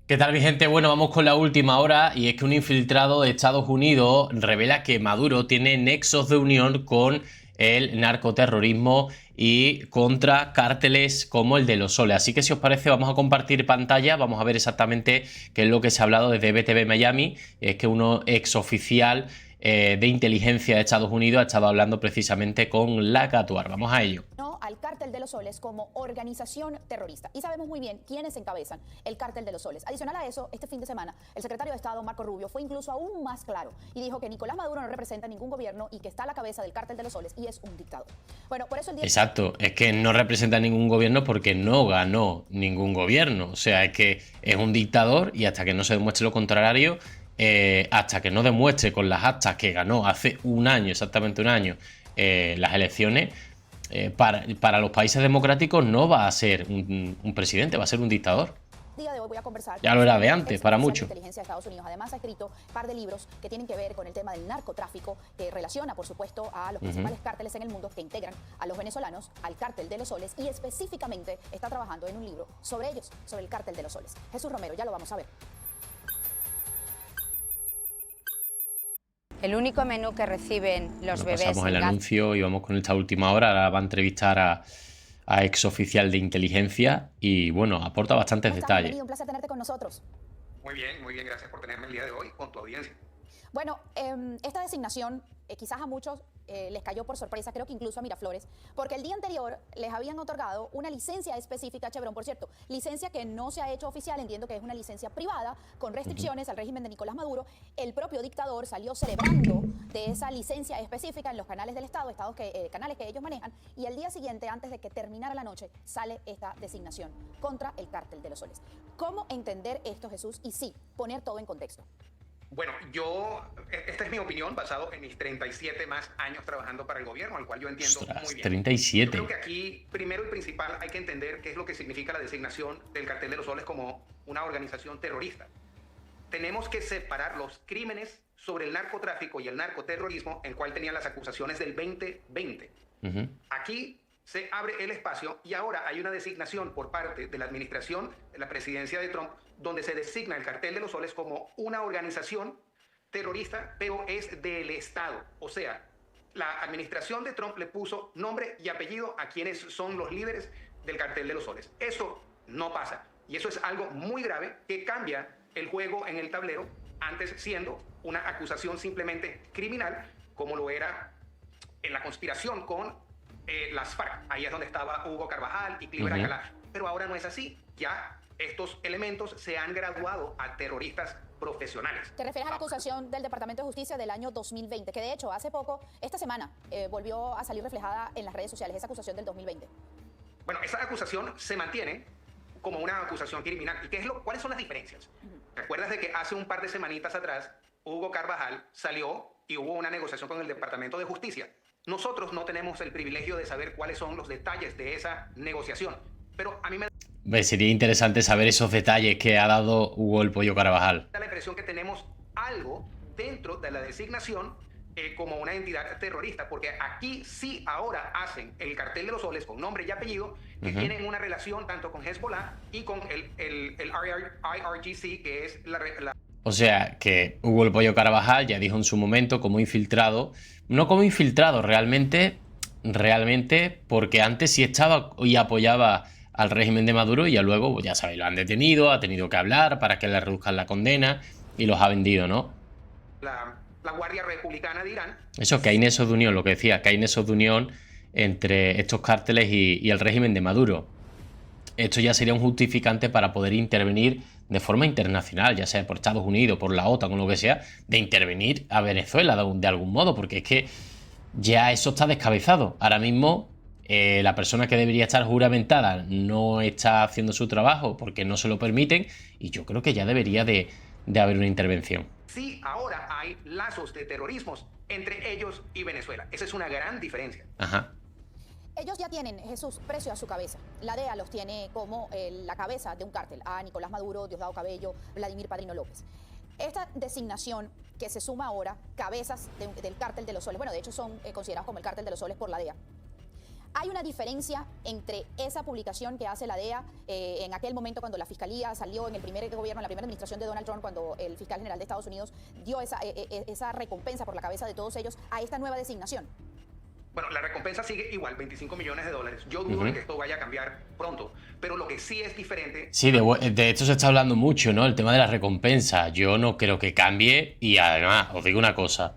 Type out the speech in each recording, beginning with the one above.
¿Qué tal, mi gente? Bueno, vamos con la última hora y es que un infiltrado de Estados Unidos revela que Maduro tiene nexos de unión con el narcoterrorismo y contra cárteles como el de Los Soles. Así que si os parece vamos a compartir pantalla, vamos a ver exactamente qué es lo que se ha hablado desde BTV Miami. Es que uno exoficial de inteligencia de Estados Unidos ha estado hablando precisamente con la Catuar. Vamos a ello. No al Cártel de los Soles como organización terrorista. Y sabemos muy bien quiénes encabezan el Cártel de los Soles. Adicional a eso, este fin de semana, el secretario de Estado, Marco Rubio, fue incluso aún más claro y dijo que Nicolás Maduro no representa ningún gobierno y que está a la cabeza del Cártel de los Soles y es un dictador. Bueno, por eso el día... Exacto, es que no representa ningún gobierno porque no ganó ningún gobierno. O sea, es que es un dictador y hasta que no se demuestre lo contrario, hasta que no demuestre con las actas que ganó hace un año, exactamente un año, las elecciones, para los países democráticos no va a ser un presidente, va a ser un dictador. Día de hoy voy a conversar. Ya lo era de antes, para mucho. Inteligencia de Estados Unidos. Además ha escrito un par de libros que tienen que ver con el tema del narcotráfico, que relaciona, por supuesto, a los principales cárteles en el mundo que integran a los venezolanos al Cártel de los Soles y específicamente está trabajando en un libro sobre ellos, sobre el Cártel de los Soles. Jesús Romero, ya lo vamos a ver. El único menú que reciben los bebés. Pasamos el anuncio y vamos con esta última hora. Ahora va a entrevistar a exoficial de inteligencia y bueno, aporta bastantes detalles. Un placer tenerte con nosotros. Muy bien, gracias por tenerme el día de hoy con tu audiencia. Bueno, esta designación quizás a muchos les cayó por sorpresa, creo que incluso a Miraflores, porque el día anterior les habían otorgado una licencia específica a Chevron, por cierto, licencia que no se ha hecho oficial, entiendo que es una licencia privada, con restricciones al régimen de Nicolás Maduro. El propio dictador salió celebrando de esa licencia específica en los canales del Estado, canales que ellos manejan, y al día siguiente, antes de que terminara la noche, sale esta designación contra el Cártel de los Soles. ¿Cómo entender esto, Jesús? Y sí, poner todo en contexto. Bueno, esta es mi opinión basado en mis 37 más años trabajando para el gobierno, al cual yo entiendo muy bien. 37. Yo creo que aquí, primero y principal, hay que entender qué es lo que significa la designación del Cartel de los Soles como una organización terrorista. Tenemos que separar los crímenes sobre el narcotráfico y el narcoterrorismo, en cual tenían las acusaciones del 2020. Aquí se abre el espacio y ahora hay una designación por parte de la administración de la presidencia de Trump donde se designa el Cartel de los Soles como una organización terrorista, pero es del Estado. O sea, la administración de Trump le puso nombre y apellido a quienes son los líderes del Cartel de los Soles. Eso no pasa y eso es algo muy grave que cambia el juego en el tablero, antes siendo una acusación simplemente criminal, como lo era en la conspiración con las FARC. Ahí es donde estaba Hugo Carvajal y Cliver Alcalá. Pero ahora no es así. Ya estos elementos se han graduado a terroristas profesionales. Te refieres a la acusación del Departamento de Justicia del año 2020, que de hecho hace poco, esta semana, volvió a salir reflejada en las redes sociales, esa acusación del 2020. Bueno, esa acusación se mantiene como una acusación criminal. ¿Y cuáles son las diferencias? ¿Recuerdas de que hace un par de semanitas atrás Hugo Carvajal salió y hubo una negociación con el Departamento de Justicia? Nosotros no tenemos el privilegio de saber cuáles son los detalles de esa negociación, pero a mí me sería interesante saber esos detalles que ha dado Hugo el Pollo Carvajal. da la impresión que tenemos algo dentro de la designación como una entidad terrorista, porque aquí sí ahora hacen el Cartel de los Soles con nombre y apellido, que tienen una relación tanto con Hezbollah y con el IRGC, que es la... O sea, que Hugo el Pollo Carvajal ya dijo en su momento como infiltrado, no como infiltrado, realmente, porque antes sí estaba y apoyaba al régimen de Maduro y ya luego, pues ya sabéis, lo han detenido, ha tenido que hablar para que le reduzcan la condena y los ha vendido, ¿no? La Guardia Republicana de Irán. Eso, que hay nexos de unión, lo que decía, que hay nexos de unión entre estos cárteles y el régimen de Maduro. Esto ya sería un justificante para poder intervenir de forma internacional, ya sea por Estados Unidos, por la OTAN o lo que sea, de intervenir a Venezuela de algún modo, porque es que ya eso está descabezado. Ahora mismo la persona que debería estar juramentada no está haciendo su trabajo porque no se lo permiten y yo creo que ya debería de haber una intervención. Sí, ahora hay lazos de terrorismos entre ellos y Venezuela. Esa es una gran diferencia. Ajá. Ellos ya tienen, Jesús, precio a su cabeza. La DEA los tiene como la cabeza de un cártel, a Nicolás Maduro, Diosdado Cabello, Vladimir Padrino López. Esta designación que se suma ahora, cabezas del Cártel de los Soles, bueno, de hecho son considerados como el Cártel de los Soles por la DEA, Hay una diferencia entre esa publicación que hace la DEA en aquel momento cuando la Fiscalía salió en el primer gobierno, en la primera administración de Donald Trump, cuando el fiscal general de Estados Unidos dio esa recompensa por la cabeza de todos ellos, a esta nueva designación. Bueno, la recompensa sigue igual, 25 millones de dólares. Yo dudo de que esto vaya a cambiar pronto, pero lo que sí es diferente... Sí, de esto se está hablando mucho, ¿no? El tema de la recompensa. Yo no creo que cambie y además, os digo una cosa,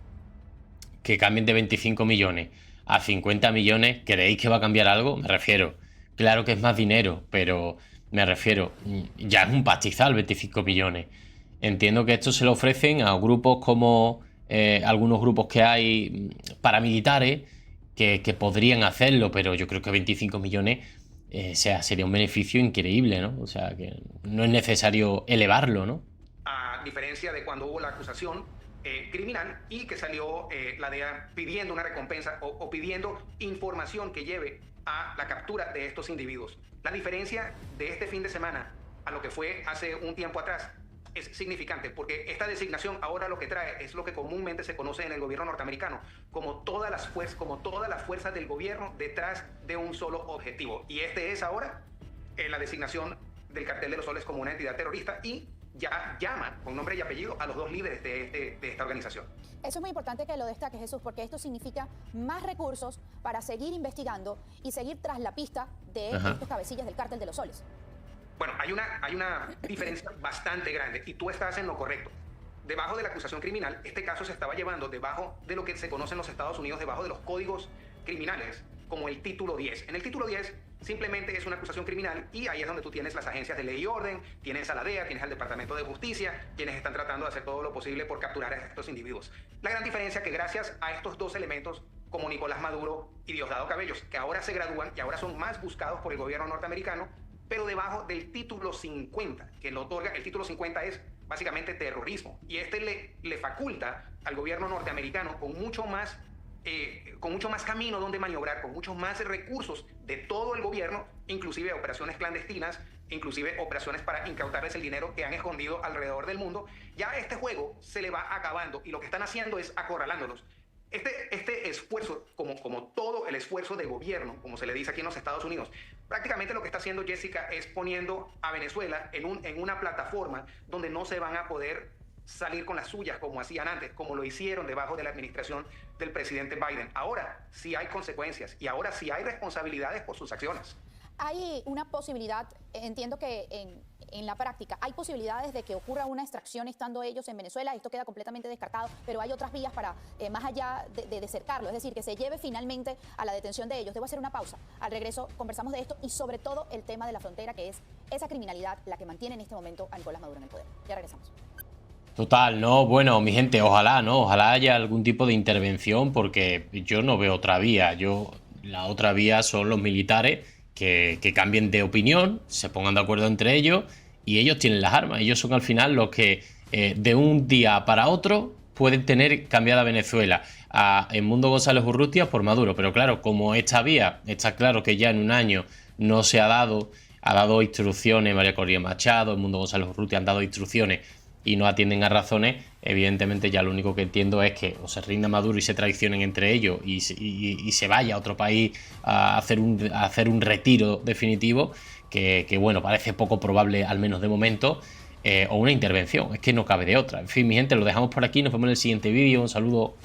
que cambien de 25 millones a 50 millones, ¿creéis que va a cambiar algo? Me refiero, claro que es más dinero, pero me refiero, ya es un pastizal 25 millones. Entiendo que esto se lo ofrecen a grupos como algunos grupos que hay paramilitares que podrían hacerlo, pero yo creo que 25 millones sería un beneficio increíble, ¿no? O sea, que no es necesario elevarlo, ¿no? A diferencia de cuando hubo la acusación criminal y que salió la DEA pidiendo una recompensa o pidiendo información que lleve a la captura de estos individuos. La diferencia de este fin de semana a lo que fue hace un tiempo atrás es significante, porque esta designación ahora lo que trae es lo que comúnmente se conoce en el gobierno norteamericano como todas las fuerzas del gobierno detrás de un solo objetivo. Y este es ahora la designación del Cartel de los Soles como una entidad terrorista y ya llama con nombre y apellido a los dos líderes de esta organización. Eso es muy importante que lo destaque, Jesús, porque esto significa más recursos para seguir investigando y seguir tras la pista de estos cabecillas del Cártel de los Soles. Bueno, hay una diferencia bastante grande y tú estás en lo correcto. Debajo de la acusación criminal, este caso se estaba llevando debajo de lo que se conoce en los Estados Unidos, debajo de los códigos criminales, como el título 10. En el título 10 simplemente es una acusación criminal y ahí es donde tú tienes las agencias de ley y orden, tienes a la DEA, tienes al Departamento de Justicia, quienes están tratando de hacer todo lo posible por capturar a estos individuos. La gran diferencia es que gracias a estos dos elementos, como Nicolás Maduro y Diosdado Cabellos, que ahora se gradúan y ahora son más buscados por el gobierno norteamericano, pero debajo del título 50, que lo otorga, el título 50 es básicamente terrorismo, y este le faculta al gobierno norteamericano con mucho más camino donde maniobrar, con muchos más recursos de todo el gobierno, inclusive operaciones clandestinas, inclusive operaciones para incautarles el dinero que han escondido alrededor del mundo. Ya este juego se le va acabando y lo que están haciendo es acorralándolos. Este esfuerzo, como todo el esfuerzo de gobierno, como se le dice aquí en los Estados Unidos, prácticamente lo que está haciendo Jessica es poniendo a Venezuela en una plataforma donde no se van a poder salir con las suyas como hacían antes, como lo hicieron debajo de la administración del presidente Biden. Ahora sí hay consecuencias y ahora sí hay responsabilidades por sus acciones. Hay una posibilidad, entiendo que en la práctica, hay posibilidades de que ocurra una extracción estando ellos en Venezuela. Esto queda completamente descartado, pero hay otras vías para, más allá de cercarlo, es decir, que se lleve finalmente a la detención de ellos. Debo hacer una pausa. Al regreso conversamos de esto y sobre todo el tema de la frontera, que es esa criminalidad la que mantiene en este momento a Nicolás Maduro en el poder. Ya regresamos. Total, no, bueno, mi gente, ojalá, ¿no? Ojalá haya algún tipo de intervención porque yo no veo otra vía. La otra vía son los militares que cambien de opinión, se pongan de acuerdo entre ellos y ellos tienen las armas. Ellos son al final los que de un día para otro pueden tener cambiada Venezuela a Edmundo González Urrutia por Maduro. Pero claro, como esta vía, está claro que ya en un año no se ha dado instrucciones, María Corina Machado, Edmundo González Urrutia han dado instrucciones y no atienden a razones, evidentemente ya lo único que entiendo es que o se rinda Maduro y se traicionen entre ellos y se vaya a otro país a hacer un retiro definitivo, que bueno, parece poco probable, al menos de momento, o una intervención, es que no cabe de otra. En fin, mi gente, lo dejamos por aquí, nos vemos en el siguiente vídeo, un saludo.